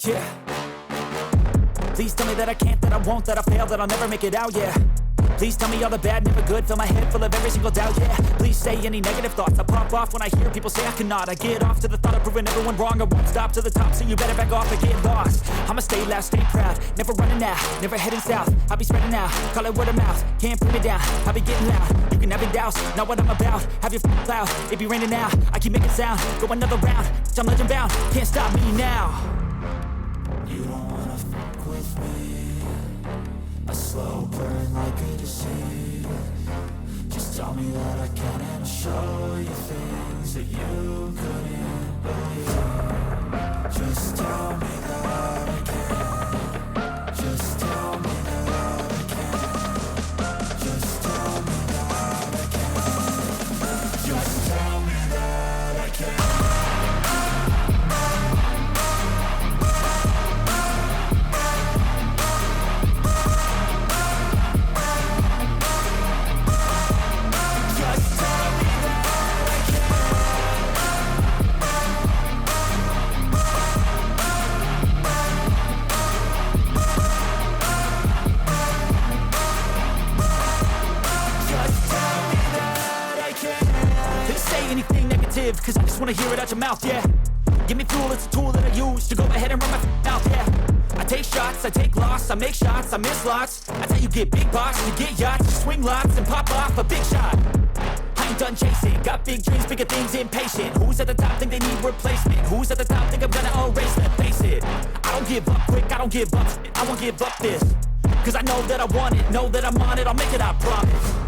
Yeah. Please tell me that I can't, that I won't, that I fail, that I'll never make it out, yeah. Please tell me all the bad, never good, fill my head full of every single doubt, yeah. Please say any negative thoughts, I pop off when I hear people say I cannot. I get off to the thought of proving everyone wrong, I won't stop to the top, so you better back off and get lost. I'ma stay loud, stay proud, never running out, never heading south. I'll be spreading out, call it word of mouth, can't put me down, I'll be getting loud. You can have your doubts, not what I'm about, have your cloud, it be raining now. I keep making sound, go another round, I'm legend bound, can't stop me now. You don't wanna fuck with me, a slow burn like a disease. Just tell me that I can and I'll show you things that you couldn't believe. Just tell me that I can. Just tell me that I can. Just tell me that I can. Just tell me that I can. Anything negative, cause I just wanna hear it out your mouth, yeah. Give me fuel, it's a tool that I use to go ahead and run my mouth, yeah. I take shots, I take loss, I make shots, I miss lots. That's how you get big box, you get yachts, you swing lots and pop off a big shot. I ain't done chasing, got big dreams, bigger things, impatient. Who's at the top think they need replacement? Who's at the top think I'm gonna erase, let's face it. I don't give up quick, I don't give up shit, I won't give up this. Cause I know that I want it, know that I'm on it, I'll make it, I promise.